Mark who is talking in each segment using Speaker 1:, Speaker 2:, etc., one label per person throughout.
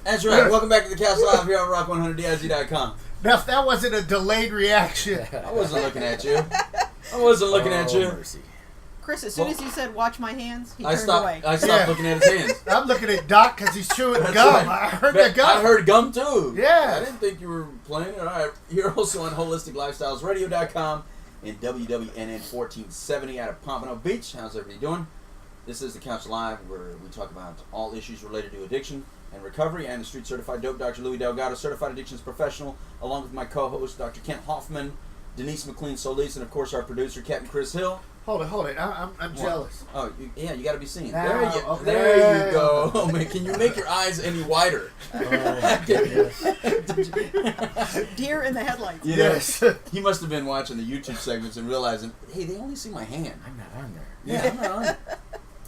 Speaker 1: That's right. Welcome back to the Couch Live here on Rock100DIZ.com.
Speaker 2: Now, if that wasn't a delayed reaction.
Speaker 1: I wasn't looking at you. I wasn't looking at you.
Speaker 3: Mercy.
Speaker 4: Chris, as soon as you said, watch my hands, he
Speaker 1: I
Speaker 4: turned away.
Speaker 1: I stopped looking at his hands.
Speaker 2: I'm looking at Doc because he's chewing
Speaker 1: That's
Speaker 2: gum.
Speaker 1: right.
Speaker 2: I heard the gum.
Speaker 1: I heard gum too.
Speaker 2: Yeah.
Speaker 1: I didn't think you were playing it. All right. You're also on HolisticLifestylesRadio.com and WWNN 1470 out of Pompano Beach. How's everybody doing? This is the Couch Live, where we talk about all issues related to addiction and recovery. I'm the Street Certified Dope Dr. Louis Delgado, Certified Addictions Professional, along with my co-host, Dr. Kent Hoffman, Denise McLean-Solis, and of course our producer, Captain Chris Hill.
Speaker 2: Hold it. I'm jealous.
Speaker 1: Oh, you got to be seen.
Speaker 2: Now, okay.
Speaker 1: There you go. Oh, man, can you make your eyes any wider?
Speaker 4: Deer in the headlights.
Speaker 1: You know,
Speaker 2: Yes.
Speaker 1: he must have been watching the YouTube segments and realizing, hey, they only see my hand.
Speaker 3: I'm not on there.
Speaker 1: Yeah, I'm not on it.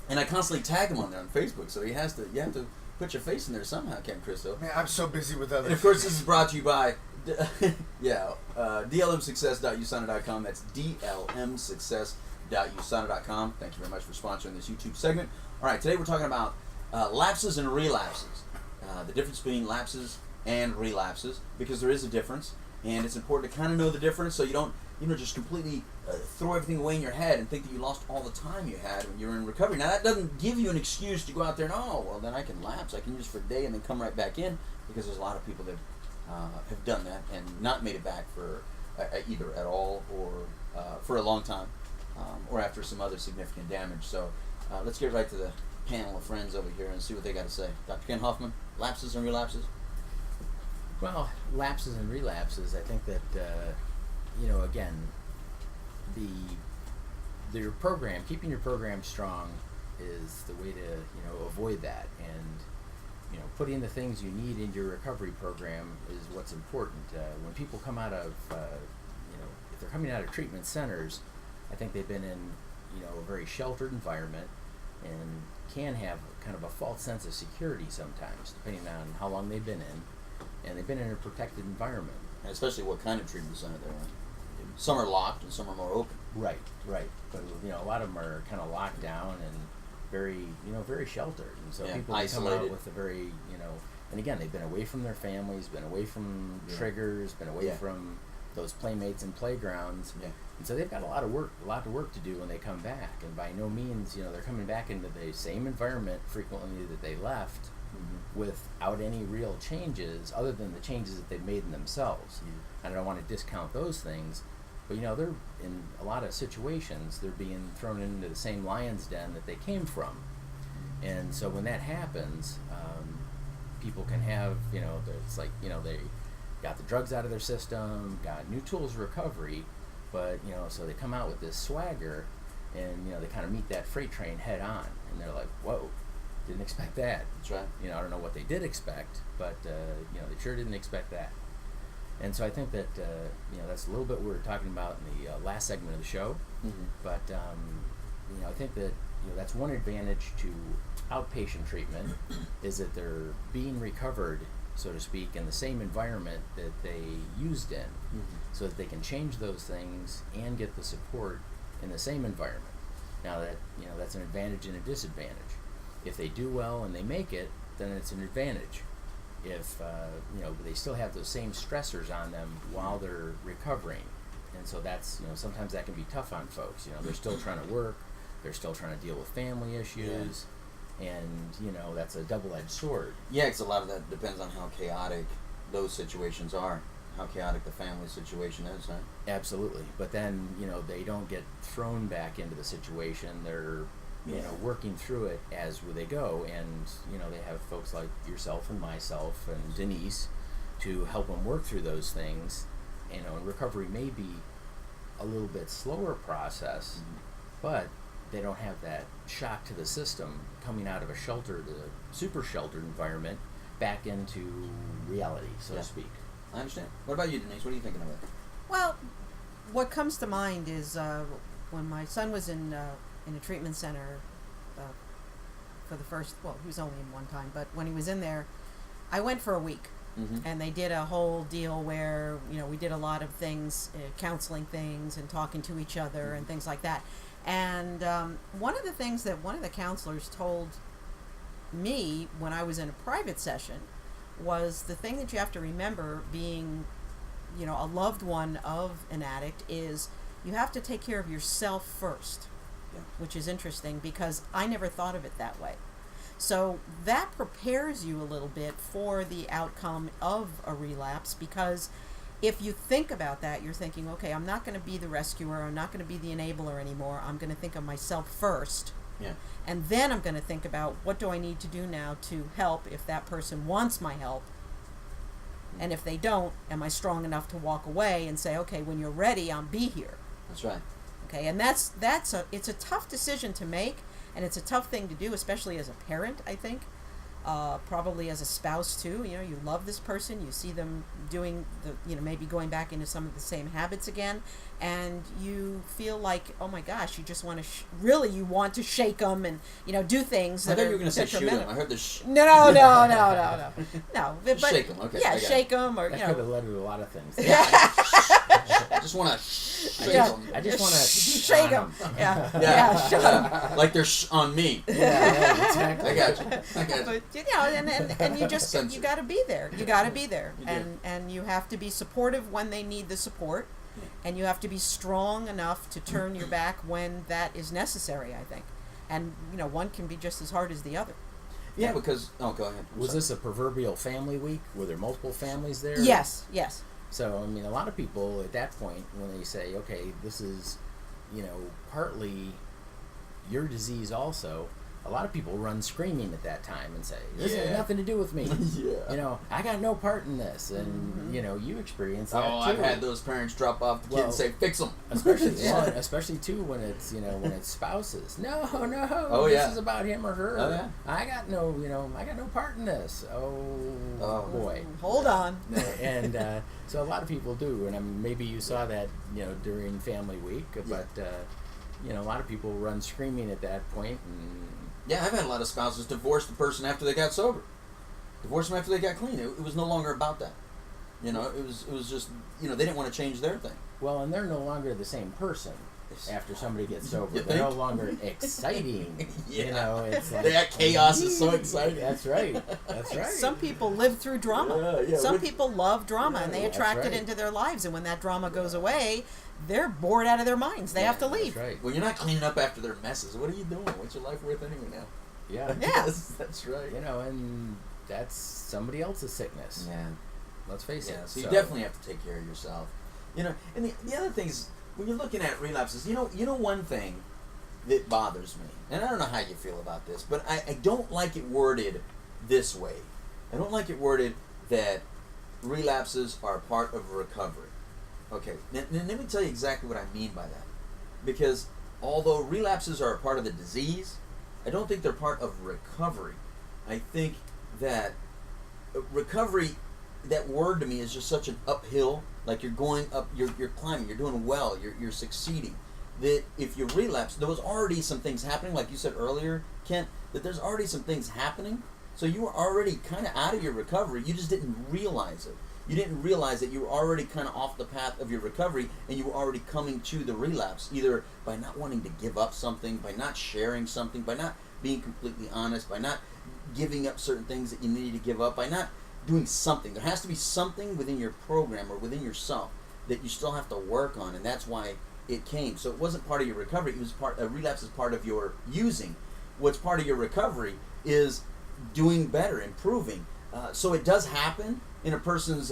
Speaker 1: And I constantly tag him on there on Facebook, so you have to put your face in there somehow, Ken Christo.
Speaker 2: Man, I'm so busy with others.
Speaker 1: And of course, this is brought to you by DLMsuccess.usana.com. That's DLMsuccess.usana.com. Thank you very much for sponsoring this YouTube segment. All right, today we're talking about lapses and relapses. The difference between lapses and relapses, because there is a difference, and it's important to kind of know the difference so you don't just completely throw everything away in your head and think that you lost all the time you had when you were in recovery. Now, that doesn't give you an excuse to go out there and, oh, well, then I can lapse. I can use for a day and then come right back in, because there's a lot of people that have done that and not made it back for either at all or for a long time or after some other significant damage. So let's get right to the panel of friends over here and see what they got to say. Dr. Ken Hoffman, lapses and relapses?
Speaker 3: Well, lapses and relapses, I think that, again, your program, keeping your program strong is the way to, avoid that. And, putting the things you need into your recovery program is what's important. When people come out of, if they're coming out of treatment centers, I think they've been in, a very sheltered environment and can have kind of a false sense of security sometimes, depending on how long they've been in. And they've been in a protected environment.
Speaker 1: And especially what kind of treatment center they're in. Some are locked and some are more open.
Speaker 3: Right. But, a lot of them are kind of locked down and very sheltered. And so people come out with a very, and again, they've been away from their families, been away from triggers, been away from those playmates and playgrounds. Yeah. And so they've got a lot of work to do when they come back. And by no means, they're coming back into the same environment frequently that they left, without any real changes other than the changes that they've made in themselves. And I don't want to discount those things, but they're in a lot of situations, they're being thrown into the same lion's den that they came from. And so when that happens, people can have, it's like, they got the drugs out of their system, got new tools of recovery, but, so they come out with this swagger and, they kind of meet that freight train head on and they're like, whoa. Didn't expect that.
Speaker 1: That's right.
Speaker 3: I don't know what they did expect, but they sure didn't expect that. And so I think that that's a little bit what we were talking about in the last segment of the show. Mm-hmm. But I think that that's one advantage to outpatient treatment is that they're being recovered, so to speak, in the same environment that they used in, so that they can change those things and get the support in the same environment. Now that that's an advantage and a disadvantage. If they do well and they make it, then it's an advantage. If they still have those same stressors on them while they're recovering, and so that's sometimes that can be tough on folks. They're still trying to work, they're still trying to deal with family issues, and that's a double-edged sword.
Speaker 1: Yeah, because a lot of that depends on how chaotic those situations are, how chaotic the family situation is, right?
Speaker 3: Absolutely, but then they don't get thrown back into the situation. They're working through it as they go, and they have folks like yourself and myself and Denise to help them work through those things. And recovery may be a little bit slower process, but they don't have that shock to the system coming out of a sheltered, super sheltered environment back into reality, so to speak.
Speaker 1: I understand. What about you, Denise? What are you thinking about?
Speaker 4: Well, what comes to mind is when my son was in a treatment center for the first, he was only in one time, but when he was in there, I went for a week. And they did a whole deal where, we did a lot of things, counseling things and talking to each other and things like that. And one of the things that one of the counselors told me when I was in a private session was the thing that you have to remember being, a loved one of an addict is you have to take care of yourself first, which is interesting because I never thought of it that way. So that prepares you a little bit for the outcome of a relapse, because if you think about that, you're thinking, okay, I'm not going to be the rescuer, I'm not going to be the enabler anymore, I'm going to think of myself first.
Speaker 1: Yeah.
Speaker 4: And then I'm going to think about what do I need to do now to help if that person wants my help. And if they don't, am I strong enough to walk away and say, okay, when you're ready, I'll be here.
Speaker 1: That's right.
Speaker 4: Okay, and it's a tough decision to make, and it's a tough thing to do, especially as a parent, I think. Probably as a spouse too. You love this person, you see them doing maybe going back into some of the same habits again, and you feel like, oh my gosh, you just want to really you want to shake them and do things.
Speaker 1: I thought you were going to say shoot them. I heard the
Speaker 4: no, but
Speaker 1: shake them. Okay,
Speaker 4: yeah, shake them or
Speaker 3: that could have led to a lot of things.
Speaker 1: I just want to shake them.
Speaker 3: I just want to
Speaker 4: shake them. Yeah, shut them.
Speaker 1: Like they're on me.
Speaker 3: Yeah, exactly.
Speaker 1: I got you.
Speaker 4: But and you just you got to be there. You got to be there, and you have to be supportive when they need the support, and you have to be strong enough to turn your back when that is necessary, I think. And one can be just as hard as the other.
Speaker 1: Yeah, because go ahead.
Speaker 3: Was this a proverbial family week? Were there multiple families there?
Speaker 4: Yes.
Speaker 3: So, I mean, a lot of people at that point, when they say, okay, this is, partly your disease also, a lot of people run screaming at that time and say, this has nothing to do with me. I got no part in this. And, you experience that too.
Speaker 1: I've had those parents drop off the kid and say, fix them.
Speaker 3: Especially too when it's, when it's spouses. No, this is about him or her.
Speaker 1: Oh, yeah.
Speaker 3: I got no part in this. Oh boy.
Speaker 4: Hold on.
Speaker 3: And so a lot of people do. And maybe you saw that, during Family Week. But, a lot of people run screaming at that point. And
Speaker 1: yeah, I've had a lot of spouses divorce the person after they got sober. Divorce them after they got clean. It was no longer about that. It was just, they didn't want to change their thing.
Speaker 3: Well, and they're no longer the same person after somebody gets sober. They're no longer exciting. It's like
Speaker 1: that chaos is so exciting.
Speaker 3: That's right.
Speaker 4: Some people live through drama. Some people love drama, and they attract it into their lives. And when that drama goes away, they're bored out of their minds. They have to leave.
Speaker 3: That's right.
Speaker 1: Well, you're not cleaning up after their messes. What are you doing? What's your life worth anyway now?
Speaker 3: Yeah.
Speaker 1: Yes, that's right.
Speaker 3: And that's somebody else's sickness.
Speaker 1: Yeah.
Speaker 3: Let's face it.
Speaker 1: So you definitely have to take care of yourself. And the other thing is, when you're looking at relapses, one thing that bothers me, and I don't know how you feel about this, but I don't like it worded this way. I don't like it worded that relapses are part of recovery. Okay, now let me tell you exactly what I mean by that. Because although relapses are a part of the disease, I don't think they're part of recovery. I think that recovery, that word to me is just such an uphill, like you're going up, you're climbing, you're doing well, you're succeeding. That if you relapse, there was already some things happening, like you said earlier, Kent, that there's already some things happening. So you were already kind of out of your recovery, you just didn't realize it. You didn't realize that you were already kind of off the path of your recovery, and you were already coming to the relapse, either by not wanting to give up something, by not sharing something, by not being completely honest, by not giving up certain things that you needed to give up, by not doing something. There has to be something within your program or within yourself that you still have to work on, and that's why it came. So it wasn't part of your recovery. It was a relapse is part of your using. What's part of your recovery is doing better, improving. So it does happen in a person's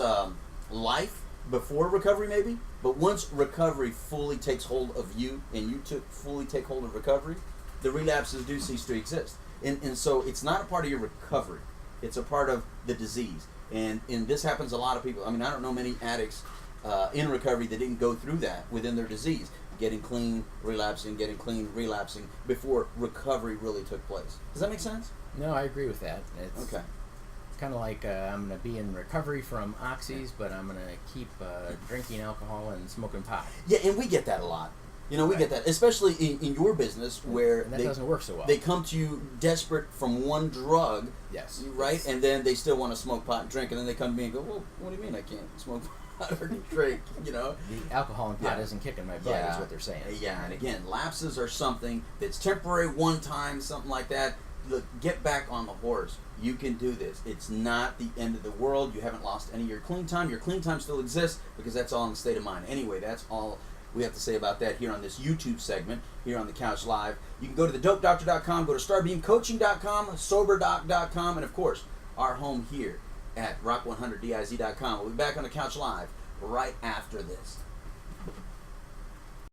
Speaker 1: life before recovery maybe, but once recovery fully takes hold of you and you fully take hold of recovery, the relapses do cease to exist. And so it's not a part of your recovery. It's a part of the disease. And this happens to a lot of people. I mean, I don't know many addicts in recovery that didn't go through that within their disease. Getting clean, relapsing, getting clean, relapsing, before recovery really took place. Does that make sense?
Speaker 3: No, I agree with that. It's
Speaker 1: okay.
Speaker 3: Kind of like I'm going to be in recovery from oxys, but I'm going to keep drinking alcohol and smoking pot.
Speaker 1: Yeah, and we get that a lot. We get that, especially in your business where
Speaker 3: and that doesn't work so well.
Speaker 1: They come to you desperate from one drug,
Speaker 3: yes,
Speaker 1: right? Yes. And then they still want to smoke pot and drink, and then they come to me and go, well, what do you mean I can't smoke pot or drink,
Speaker 3: The alcohol and pot isn't kicking my butt is what they're saying.
Speaker 1: Yeah, and again, lapses are something that's temporary, one time, something like that. look, get back on the horse. You can do this. It's not the end of the world. You haven't lost any of your clean time. Your clean time still exists because that's all in the state of mind. Anyway, that's all we have to say about that here on this YouTube segment, here on the Couch Live. You can go to thedopedoctor.com, go to starbeamcoaching.com, soberdoc.com, and of course, our home here at rock100diz.com. We'll be back on the Couch Live right after this.